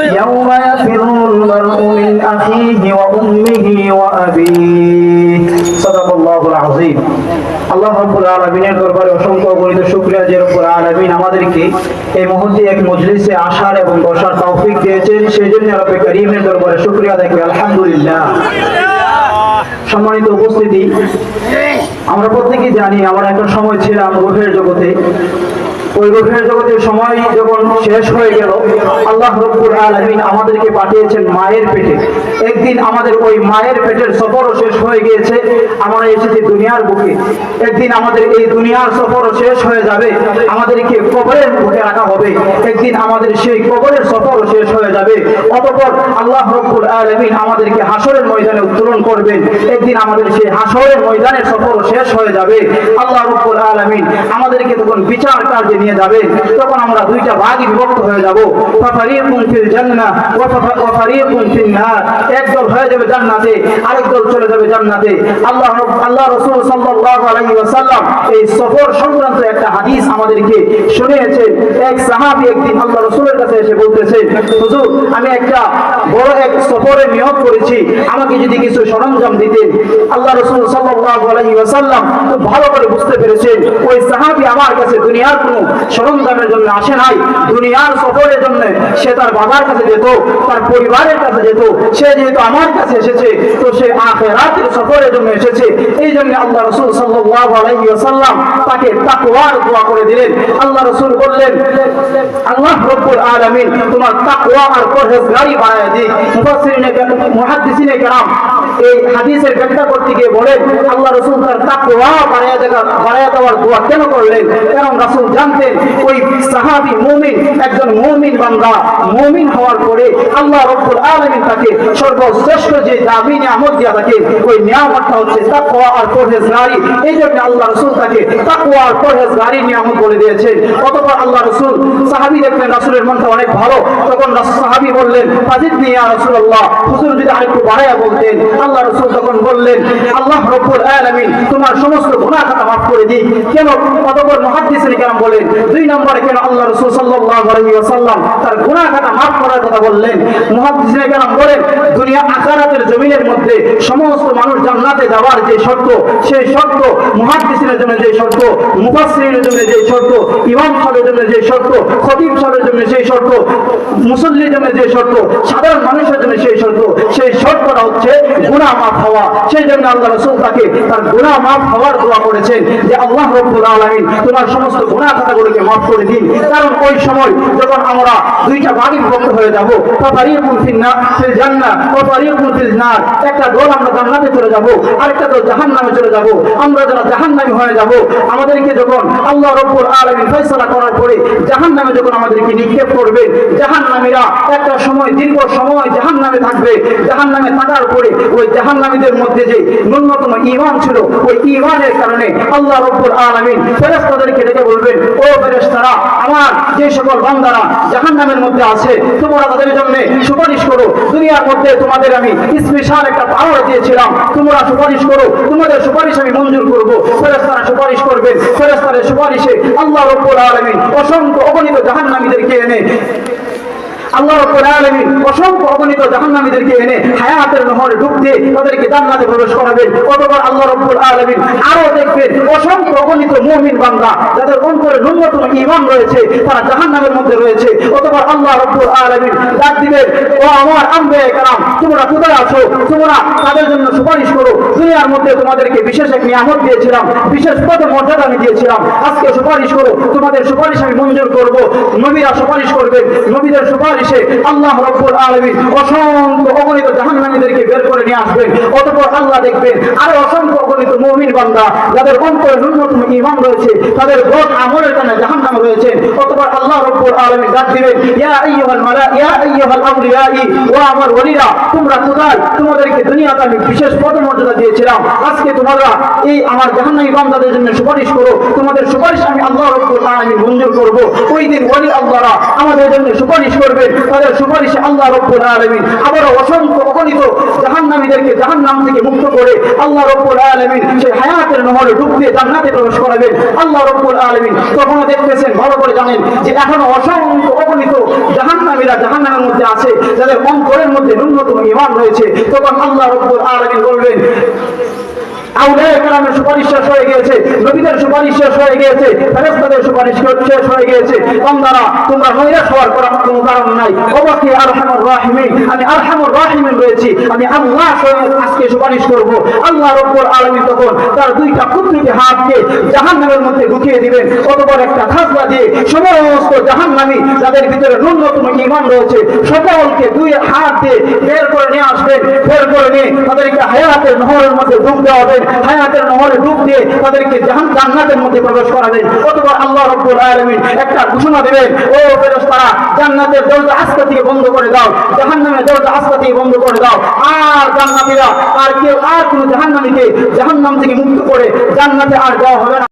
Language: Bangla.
يوم يفر المرء من أخيه وأمه وأبيه صدق الله العظيم আল্লাহ রাব্বুল আলামিনের দরবারে অসংখ্য অগণিত শুকরিয়া যে রব্বুল আলামিন আমাদেরকে এই মুহূর্তে এক মজলিসে আসার এবং বসার তৌফিক দিয়েছেন, সেই জন্য রব্বে কারীমের দরবারে শুকরিয়া আদায় করি আলহামদুলিল্লাহ। সম্মানিত উপস্থিতি, আমরা প্রত্যেকেই জানি আমরা একটা সময় ছিলাম রূহের জগতে। ওই রূহের জগতের সময় যখন শেষ হয়ে গেল, আল্লাহ রাব্বুল আলামিন আমাদেরকে পাঠিয়েছেন মায়ের পেটে। একদিন আমাদের ওই মায়ের পেটের সফরও শেষ হয়ে গিয়েছে, আমরা এসেছি দুনিয়ার বুকে। একদিন আমাদের এই দুনিয়ার সফরও শেষ হয়ে যাবে, আমাদেরকে কবরের বুকে রাখা হবে। একদিন আমাদের সেই কবরের সফরও শেষ হয়ে যাবে, অতঃপর আল্লাহ রাব্বুল আলামিন আমাদেরকে হাসরের ময়দানে উত্তোলন করবেন। একদিন আমাদের সেই হাসরের ময়দানের সফরও শেষ হয়ে যাবে। আল্লাহ রাব্বুল আলামিন আমাদেরকে তখন বিচার কার্যে নিয়ে যাবে। তখন আমরা দুইটা ভাগে বিভক্ত হয়ে যাব, ফারিকুন ফিল জান্নাহ ওয়া ফারিকুন ফিন নার। একদল হয়ে যাবে জান্নাতে, আরেক দল চলে যাবে জান্নাতে। আল্লাহ রাসূল সাল্লাল্লাহু আলাইহি ওয়াসাল্লাম এই সফর সংক্রান্ত একটা হাদিস আমাদেরকে শুনিয়েছেন। এক সাহাবী একদিন আল্লাহ রাসূলের কাছে এসে বলতেছেন, হুজুর, আমি একটা বড় এক সফরে নিয়ত করেছি, আমাকে যদি কিছু সরঞ্জাম দিতেন। আল্লাহ রাসূল সাল্লাল্লাহু আলাইহি ওয়াসাল্লাম খুব ভালো করে বুঝতে পেরেছেন ওই সাহাবী আমার কাছে দুনিয়ার কোনো সরঞ্জামের জন্য আসে নাই, দুনিয়ার সফরের জন্য সে তার বাবার কাছে যেত, তার পরিবারের কাছে যেত। সে যেহেতু আমার কাছে এসেছে, তো সে আখিরাতের সফরের জন্য এসেছে। এই জন্য আল্লাহ রাসূল সাল্লাল্লাহু আলাইহি ওয়াসাল্লাম তাকে তাকওয়ার দোয়া করে দিলেন। আল্লাহ রাসূল বললেন, আল্লাহ রাব্বুল আলামিন তোমার তাকওয়া আর পরহেজগারি বাড়ায় দিক। মুহাদ্দিসিনে কেরাম এই হাদিসের ব্যাখ্যা করতে গিয়ে বলেন, আল্লাহ রাসূল তার তাকওয়া বাড়ায় দেওয়ার দোয়া কেন করলেন? কারণ রাসূল জানতেন ওই সাহাবী মুমিন, একজন মুমিন বান্দা। মুমিন হওয়ার পরে আল্লাহ রাব্বুল আলামিন তাকে সর্বশ্রেষ্ঠ যে দামি নিয়ামত দিয়া থাকেন, ওই নিয়ামতটা হচ্ছে তাকওয়া আর পরহেজগারি। এই জন্য আল্লাহ রাসূল তাকে তাকওয়া আর পরহেজগারি নিয়ামত বলে দিয়েছেন। অতঃপর আল্লাহ রাসূল, সাহাবী দেখলেন রাসূলের মনটা অনেক ভালো, তখন সাহাবী বললেন, ফাজিদনি ইয়া রাসূলুল্লাহ, হুজুর যদি আরেকটু বাড়ায়া বলতেন। আল্লাহ রাসূল তখন বললেন, আল্লাহ রাব্বুল আলামিন তোমার সমস্ত গুনাহ খাতা মাফ করে দিক। কেন? অতঃপর মুহাদ্দিসিনে কেরাম বলেন, দুই নম্বরে কেন আল্লাহ রাসূল সাল্লাল্লাহু আলাইহি ওয়াসাল্লাম তার গুনাহ খাতা মাফ করার কথা বললেন? মুহাদ্দিসিনে কেরাম বলেন, দুনিয়া আখিরাতের জমিনের মধ্যে সমস্ত মানুষ জান্নাতে যাওয়ার যে শর্ত, সেই শর্ত মুহাদ্দিসিনের জন্য যে শর্ত, মুফাসসিরিনের জন্য যে শর্ত, ইমাম সাহেবের জন্য যে শর্ত, খতিব সাহেবের জন্য সেই শর্ত, মুসল্লির জন্য যে শর্ত, সাধারণ মানুষের জন্য সেই শর্ত, সেই শর্তটা হচ্ছে গুনাহ মাফ হওয়া। সেই জন্য আল্লাহ রাসূল তাকে তার গুনাহ মাফ হওয়ার দোয়া করেছেন যে আল্লাহ রাব্বুল আলামিন তোমার সমস্ত গুনাহ খাতাগুলোকে মাফ করে দিন। কারণ ওই সময় যখন আমরা দুইটা ভাগে বিভক্ত হয়ে যাব, ফারিকুন ফিল জান্নাহ ওয়া ফারিকুন ফিল নার, একটা দল আমরা জান্নাতে চলে যাব, আরেকটা দল জাহান্নামে চলে যাব। আমরা যারা জাহান্নামী হয়ে যাব, আমাদেরকে যখন আল্লাহ রাব্বুল আলামিন ফয়সালা করার পরে জাহান্নামে যখন আমাদেরকে নিক্ষেপ করবে, জাহান্নামীরা একটা সময়, দীর্ঘ সময় জাহান্নামে থাকবে। জাহান্নামে থাকার পরে ওই জাহান্নামীদের মধ্যে যে ন্যূনতম ঈমান ছিল, ওই ঈমানের কারণে আল্লাহ রাব্বুল আলামিন ফেরেশতাদেরকে ডেকে বলবেন, ও ফেরেশতারা, আমার যে সকল বান্দারা জাহান্নামের মধ্যে আছে, তোমরা তাদের জন্য সুপারিশ করো। দুনিয়ার মধ্যে তোমাদের আমি স্পেশাল একটা পাওয়ার দিয়েছিলাম, তোমরা সুপারিশ করো, তোমাদের সুপারিশ আমি মঞ্জুর করব। ফেরেশতারা সুপারিশ করবেন। ফেরেশতাদের সুপারিশে আল্লাহ রাব্বুল আলামিন অসংখ্য অগণিত জাহান্নামীদেরকে এনে, আল্লাহ রাব্বুল আলামিন অসংখ্য অগণিত জাহান্নামীদেরকে এনে হায়াতের নহরে ডুব দিয়ে তাদেরকে জান্নাতে প্রবেশ করাবেন। অতঃপর আল্লাহ রাব্বুল আলামিন আরো দেখবেন অসংখ্য অগণিত মুমিন বান্দা যাদের অন্তরে ন্যূনতম ঈমান রয়েছে, তারা জাহান্নামের মধ্যে রয়েছে। অতঃপর আল্লাহ রাব্বুল আলামিন ডাক দিবেন, ও আমার আম্বিয়া কেরাম, তোমরা কোথায় আছো? তোমরা তাদের জন্য সুপারিশ করো। দুনিয়ার মধ্যে তোমাদেরকে বিশেষ এক নিয়ামত দিয়েছিলাম, বিশেষ পদ মর্যাদা আমি দিয়েছিলাম, আজকে সুপারিশ করো, তোমাদের সুপারিশ আমি মঞ্জুর করব। নবীরা সুপারিশ করবেন। নবীদের সুপারিশে আল্লাহ রাব্বুল আলামিন অসংখ্য অগণিত জাহান্নামীদেরকে বের করে নিয়ে আসবেন। অতঃপর আল্লাহ দেখবেন আরো অসংখ্য অগণিত মুমিন বান্দা যাদের অন্তরে ন্যূনতম ঈমান রয়েছে, তাদের বদ আমলের কারণে জাহান্নামে রয়েছে। অতঃপর আল্লাহ রাব্বুল আলামিন ডাক দিবেন, ইয়া আইয়ুহাল মালাইকা, ইয়া আইয়ুহাল আমলিয়াই, ও আমার ওলিরা, তোমরা কোথায়? তোমাদেরকে দুনিয়াতে আমি বিশেষ পদমর্যাদা দিয়েছিলাম, আজকে তোমরা এই আমার জাহান্নামী বান্দাদের জন্য সুপারিশ করো। তোমাদের সুপারিশ আমি আল্লাহ রাব্বুল আলামিন মঞ্জুর করব। ওই দিন ওলি আল্লাহরা আমাদের জন্য সুপারিশ করবে। করবেন, তাদের সুপারিশে আল্লাহ রাব্বুল আলামিন আবারও অসংখ্য অগণিত জাহান্নামীদেরকে জাহান্নাম থেকে মুক্ত করে আল্লাহ রাব্বুল আলামিন সেই হায়াতের নহরে ডুব দিয়ে জান্নাতে প্রবেশ করাবেন আল্লাহ রাব্বুল আলামিন। তখনও দেখতেছেন, ভালো করে জানেন যে এখনো অসংখ্য অগণিত জাহান্নামীরা জাহান্নামের মধ্যে আছে, যাদের অন্তরের মধ্যে ন্যূনতম ঈমান রয়েছে। তখন আল্লাহ রাব্বুল আলামিন বলবেন, আউলিয়া কেরামের সুপারিশ শেষ হয়ে গিয়েছে, নবীদের সুপারিশ শেষ হয়ে গিয়েছে, ফেরেশতাদের সুপারিশ শেষ হয়ে গিয়েছে, বান্দারা তোমরা নৈরাশ হওয়ার কোনো কারণ নাই। ওয়াকি আরহামুর রাহিমিন, আমি আরহামুর রাহিমিন রয়েছি, আমি আল্লাহ আজকে সুপারিশ করব। আল্লাহ রাব্বুল আলামিন তখন তার দুইটা কুদরতি হাতকে জাহান্নামের মধ্যে ঢুকিয়ে দিবেন, অতঃপর একটা খাজনা দিয়ে সমস্ত জাহান্নামী যাদের ভিতরে ন্যূনতম ঈমান রয়েছে সকলকে দুই হাত দিয়ে বের করে নিয়ে আসবেন। বের করে নিয়ে তাদেরকে হায়াতের নহরের মধ্যে ডুব দেওয়াবেন, হায়াতের নহরে ডুব দিয়ে তাদেরকে জান্নাতের মধ্যে প্রবেশ করাবেন। অতঃপর আল্লাহ রাব্বুল আলামিন একটা ঘোষণা দেবেন, ও ফেরেশতারা, জান্নাতের দরজা আজকে থেকে বন্ধ করে দাও, জাহান্নামের দরজা আজকে থেকে বন্ধ করে দাও। আর জান্নাতীরা আর কেউ আর কোনো জাহান্নামীকে জাহান্নাম থেকে মুক্ত করে জান্নাতে আর যাওয়া হবে না।